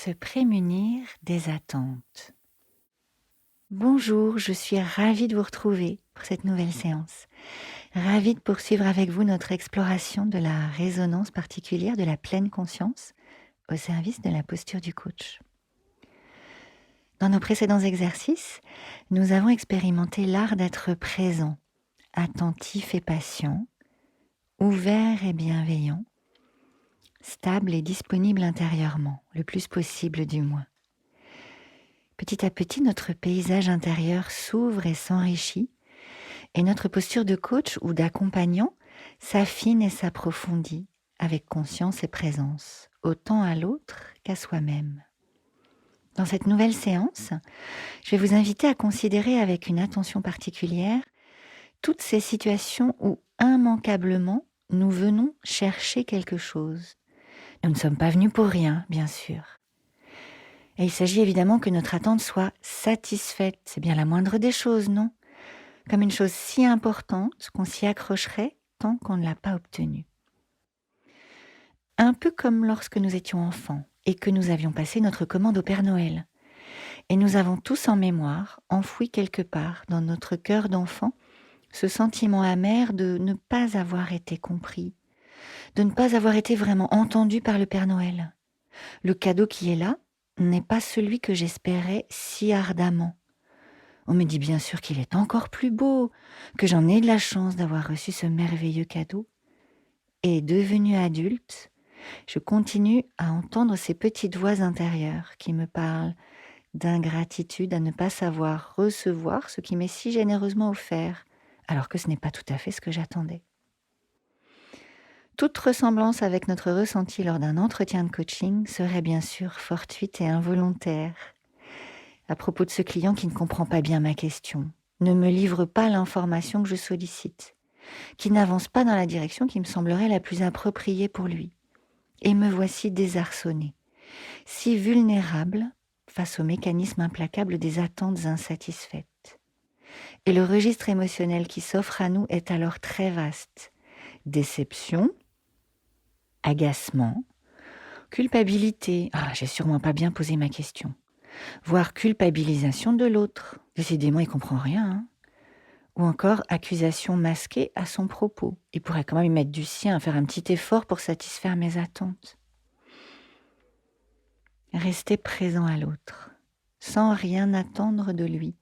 Se prémunir des attentes. Bonjour, je suis ravie de vous retrouver pour cette nouvelle séance. Ravie de poursuivre avec vous notre exploration de la résonance particulière de la pleine conscience au service de la posture du coach. Dans nos précédents exercices, nous avons expérimenté l'art d'être présent, attentif et patient, ouvert et bienveillant, stable et disponible intérieurement, le plus possible du moins. Petit à petit, notre paysage intérieur s'ouvre et s'enrichit, et notre posture de coach ou d'accompagnant s'affine et s'approfondit avec conscience et présence, autant à l'autre qu'à soi-même. Dans cette nouvelle séance, je vais vous inviter à considérer avec une attention particulière toutes ces situations où immanquablement nous venons chercher quelque chose. Nous ne sommes pas venus pour rien, bien sûr. Et il s'agit évidemment que notre attente soit satisfaite. C'est bien la moindre des choses, non ? Comme une chose si importante qu'on s'y accrocherait tant qu'on ne l'a pas obtenue. Un peu comme lorsque nous étions enfants et que nous avions passé notre commande au Père Noël. Et nous avons tous en mémoire, enfoui quelque part dans notre cœur d'enfant, ce sentiment amer de ne pas avoir été compris, de ne pas avoir été vraiment entendu par le Père Noël. Le cadeau qui est là n'est pas celui que j'espérais si ardemment. On me dit bien sûr qu'il est encore plus beau, que j'en ai de la chance d'avoir reçu ce merveilleux cadeau. Et devenue adulte, je continue à entendre ces petites voix intérieures qui me parlent d'ingratitude à ne pas savoir recevoir ce qui m'est si généreusement offert, alors que ce n'est pas tout à fait ce que j'attendais. Toute ressemblance avec notre ressenti lors d'un entretien de coaching serait bien sûr fortuite et involontaire. À propos de ce client qui ne comprend pas bien ma question, ne me livre pas l'information que je sollicite, qui n'avance pas dans la direction qui me semblerait la plus appropriée pour lui. Et me voici désarçonnée, si vulnérable face au mécanisme implacable des attentes insatisfaites. Et le registre émotionnel qui s'offre à nous est alors très vaste. Déception, agacement, culpabilité. Ah, j'ai sûrement pas bien posé ma question. Voire culpabilisation de l'autre. Décidément, il comprend rien. Hein. Ou encore accusation masquée à son propos. Il pourrait quand même y mettre du sien, faire un petit effort pour satisfaire mes attentes. Rester présent à l'autre, sans rien attendre de lui,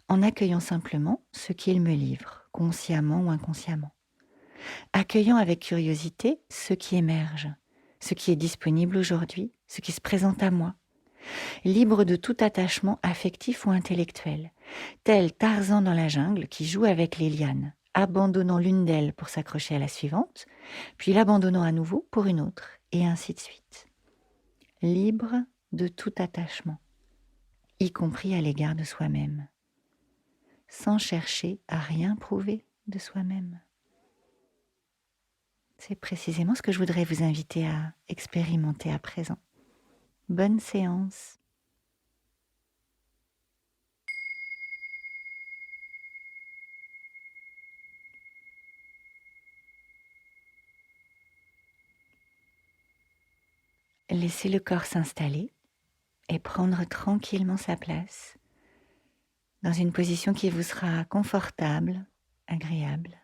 en accueillant simplement ce qu'il me livre, consciemment ou inconsciemment. Accueillant avec curiosité ce qui émerge, ce qui est disponible aujourd'hui, ce qui se présente à moi. Libre de tout attachement affectif ou intellectuel, tel Tarzan dans la jungle qui joue avec les lianes, abandonnant l'une d'elles pour s'accrocher à la suivante, puis l'abandonnant à nouveau pour une autre, et ainsi de suite. Libre de tout attachement, y compris à l'égard de soi-même, sans chercher à rien prouver de soi-même. C'est précisément ce que je voudrais vous inviter à expérimenter à présent. Bonne séance. Laissez le corps s'installer et prendre tranquillement sa place dans une position qui vous sera confortable, agréable.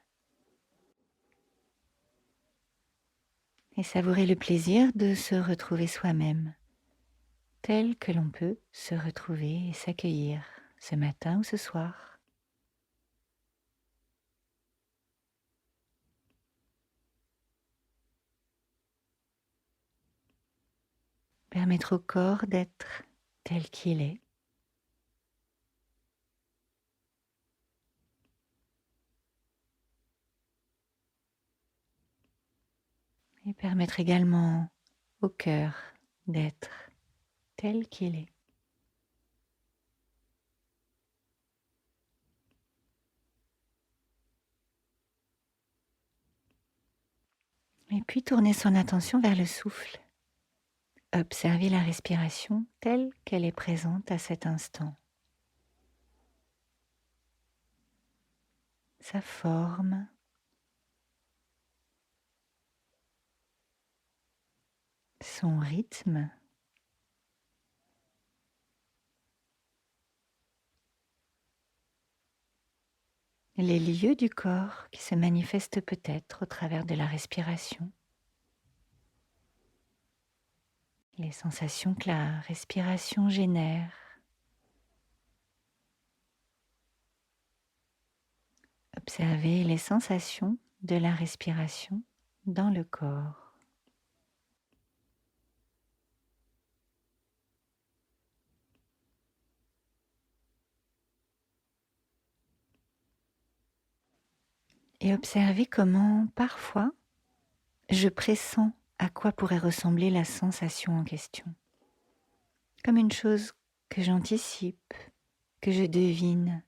Et savourez le plaisir de se retrouver soi-même, tel que l'on peut se retrouver et s'accueillir ce matin ou ce soir. Permettre au corps d'être tel qu'il est. Et permettre également au cœur d'être tel qu'il est. Et puis tourner son attention vers le souffle. Observez la respiration telle qu'elle est présente à cet instant. Sa forme, son rythme, les lieux du corps qui se manifestent peut-être au travers de la respiration, les sensations que la respiration génère. Observez les sensations de la respiration dans le corps. Et observez comment, parfois, je pressens à quoi pourrait ressembler la sensation en question. Comme une chose que j'anticipe, que je devine.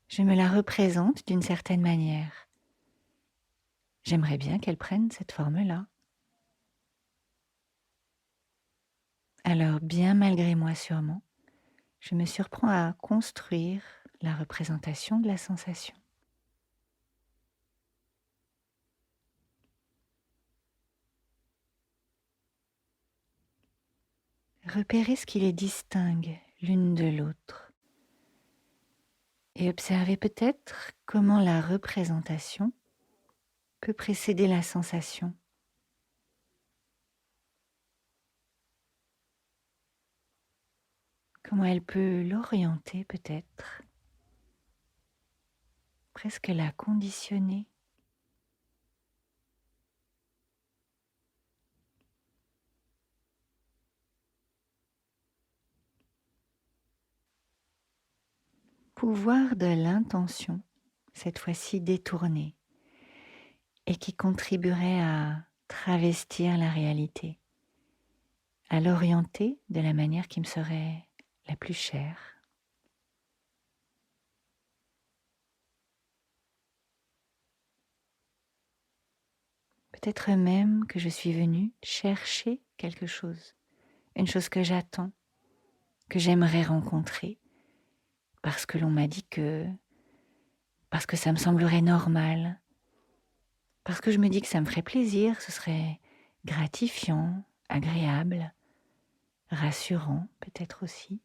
Je me la représente d'une certaine manière. J'aimerais bien qu'elle prenne cette forme-là. Alors, bien malgré moi sûrement, je me surprends à construire la représentation de la sensation. Repérez ce qui les distingue l'une de l'autre et observez peut-être comment la représentation peut précéder la sensation. Comment elle peut l'orienter peut-être, presque la conditionner. Pouvoir de l'intention, cette fois-ci détournée, et qui contribuerait à travestir la réalité, à l'orienter de la manière qui me serait la plus chère. Peut-être même que je suis venue chercher quelque chose, une chose que j'attends, que j'aimerais rencontrer, parce que l'on m'a dit parce que ça me semblerait normal, parce que je me dis que ça me ferait plaisir, ce serait gratifiant, agréable, rassurant peut-être aussi.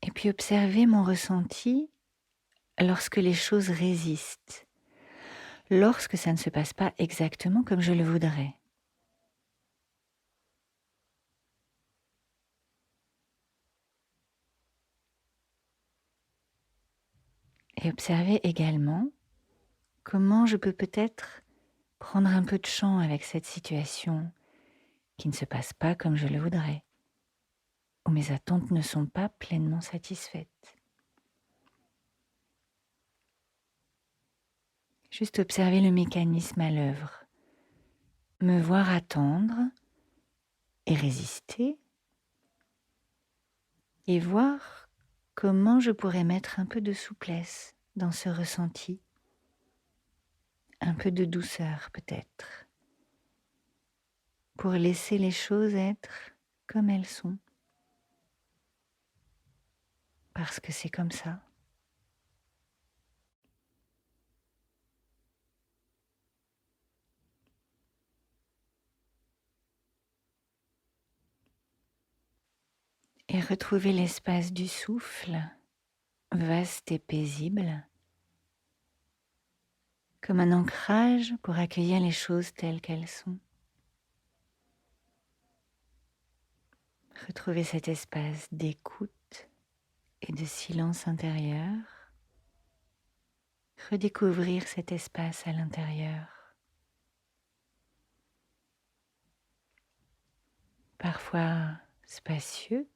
Et puis observer mon ressenti lorsque les choses résistent, lorsque ça ne se passe pas exactement comme je le voudrais. Et observer également comment je peux peut-être prendre un peu de champ avec cette situation qui ne se passe pas comme je le voudrais, où mes attentes ne sont pas pleinement satisfaites. Juste observer le mécanisme à l'œuvre, me voir attendre et résister, et voir comment je pourrais mettre un peu de souplesse dans ce ressenti, un peu de douceur peut-être, pour laisser les choses être comme elles sont, parce que c'est comme ça. Et retrouver l'espace du souffle, vaste et paisible, comme un ancrage pour accueillir les choses telles qu'elles sont. Retrouver cet espace d'écoute et de silence intérieur. Redécouvrir cet espace à l'intérieur. Parfois spacieux,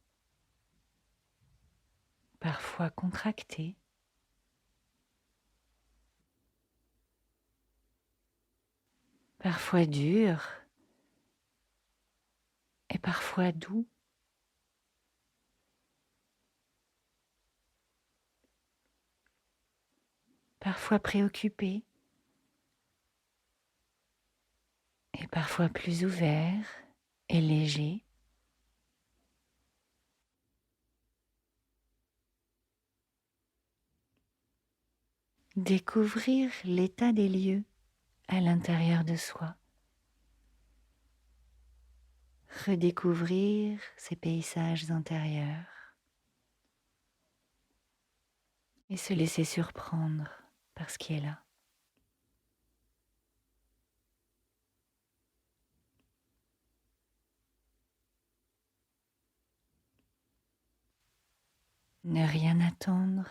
parfois contracté. Parfois dur et parfois doux. Parfois préoccupé et parfois plus ouvert et léger. Découvrir l'état des lieux à l'intérieur de soi. Redécouvrir ces paysages intérieurs et se laisser surprendre par ce qui est là. Ne rien attendre,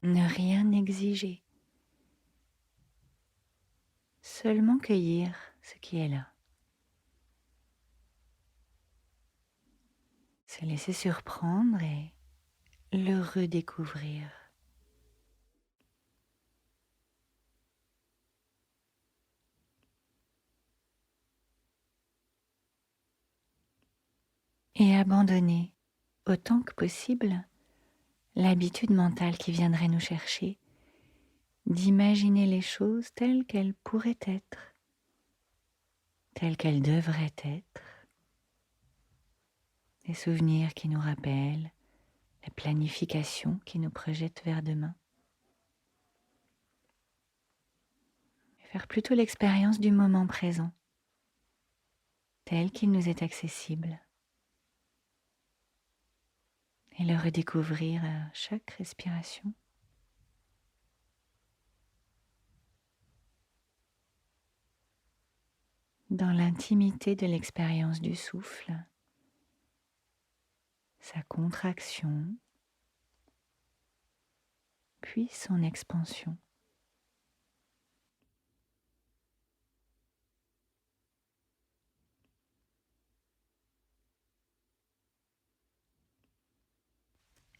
ne rien exiger, seulement cueillir ce qui est là. Se laisser surprendre et le redécouvrir. Et abandonner autant que possible l'habitude mentale qui viendrait nous chercher d'imaginer les choses telles qu'elles pourraient être, telles qu'elles devraient être, des souvenirs qui nous rappellent, la planification qui nous projette vers demain. Et faire plutôt l'expérience du moment présent, tel qu'il nous est accessible, et le redécouvrir à chaque respiration. Dans l'intimité de l'expérience du souffle, sa contraction, puis son expansion.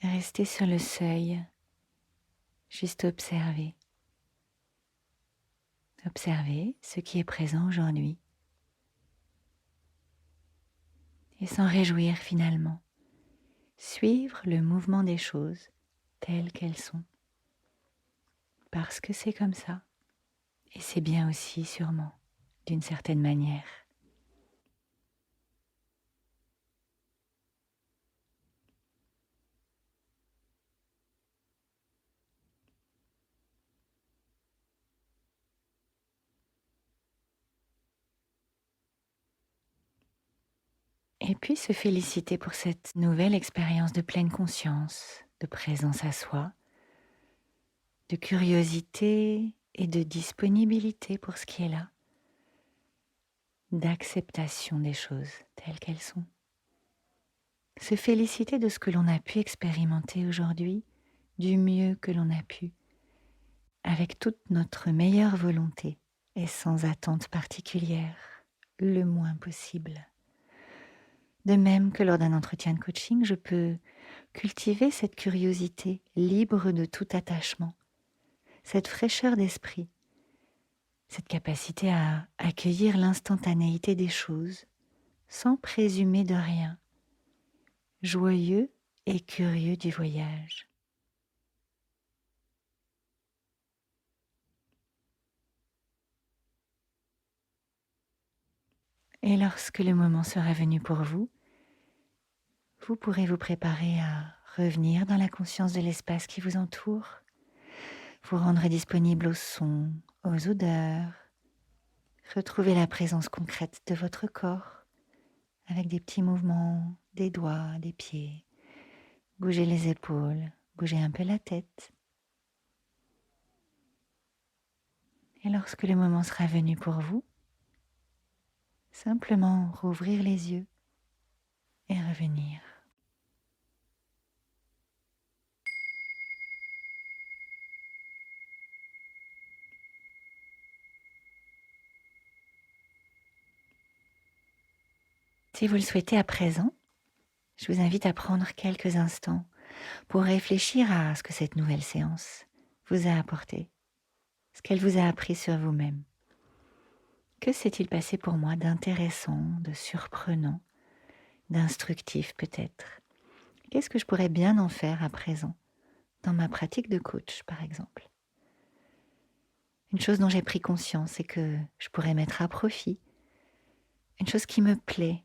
Rester sur le seuil, juste observer. Observer ce qui est présent aujourd'hui et s'en réjouir finalement. Suivre le mouvement des choses telles qu'elles sont. Parce que c'est comme ça. Et c'est bien aussi sûrement, d'une certaine manière. Et puis se féliciter pour cette nouvelle expérience de pleine conscience, de présence à soi, de curiosité et de disponibilité pour ce qui est là, d'acceptation des choses telles qu'elles sont. Se féliciter de ce que l'on a pu expérimenter aujourd'hui du mieux que l'on a pu, avec toute notre meilleure volonté et sans attente particulière, le moins possible. De même que lors d'un entretien de coaching, je peux cultiver cette curiosité libre de tout attachement, cette fraîcheur d'esprit, cette capacité à accueillir l'instantanéité des choses sans présumer de rien, joyeux et curieux du voyage. Et lorsque le moment sera venu pour vous, vous pourrez vous préparer à revenir dans la conscience de l'espace qui vous entoure, vous rendre disponible aux sons, aux odeurs, retrouver la présence concrète de votre corps avec des petits mouvements des doigts, des pieds, bouger les épaules, bouger un peu la tête. Et lorsque le moment sera venu pour vous, simplement rouvrir les yeux et revenir. Si vous le souhaitez à présent, je vous invite à prendre quelques instants pour réfléchir à ce que cette nouvelle séance vous a apporté, ce qu'elle vous a appris sur vous-même. Que s'est-il passé pour moi d'intéressant, de surprenant, d'instructif peut-être? Qu'est-ce que je pourrais bien en faire à présent, dans ma pratique de coach par exemple? Une chose dont j'ai pris conscience et que je pourrais mettre à profit, une chose qui me plaît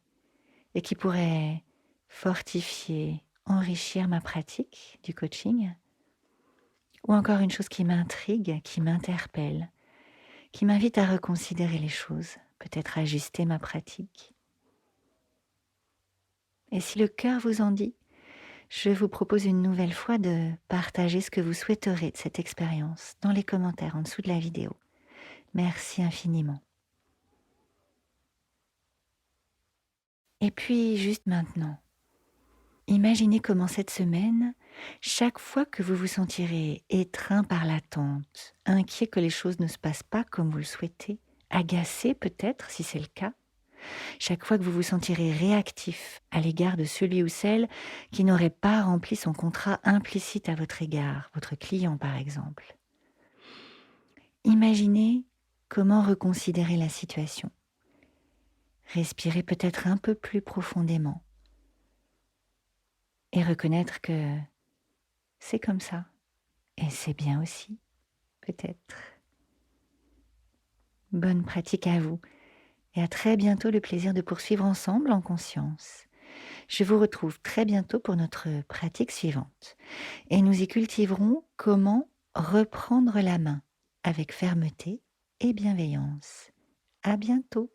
et qui pourrait fortifier, enrichir ma pratique du coaching, ou encore une chose qui m'intrigue, qui m'interpelle, qui m'invite à reconsidérer les choses, peut-être ajuster ma pratique. Et si le cœur vous en dit, je vous propose une nouvelle fois de partager ce que vous souhaiterez de cette expérience dans les commentaires en dessous de la vidéo. Merci infiniment. Et puis, juste maintenant, imaginez comment cette semaine, chaque fois que vous vous sentirez étreint par l'attente, inquiet que les choses ne se passent pas comme vous le souhaitez, agacé peut-être si c'est le cas, chaque fois que vous vous sentirez réactif à l'égard de celui ou celle qui n'aurait pas rempli son contrat implicite à votre égard, votre client par exemple. Imaginez comment reconsidérer la situation. Respirez peut-être un peu plus profondément et reconnaître que c'est comme ça. Et c'est bien aussi, peut-être. Bonne pratique à vous et à très bientôt, le plaisir de poursuivre ensemble en conscience. Je vous retrouve très bientôt pour notre pratique suivante et nous y cultiverons comment reprendre la main avec fermeté et bienveillance. À bientôt.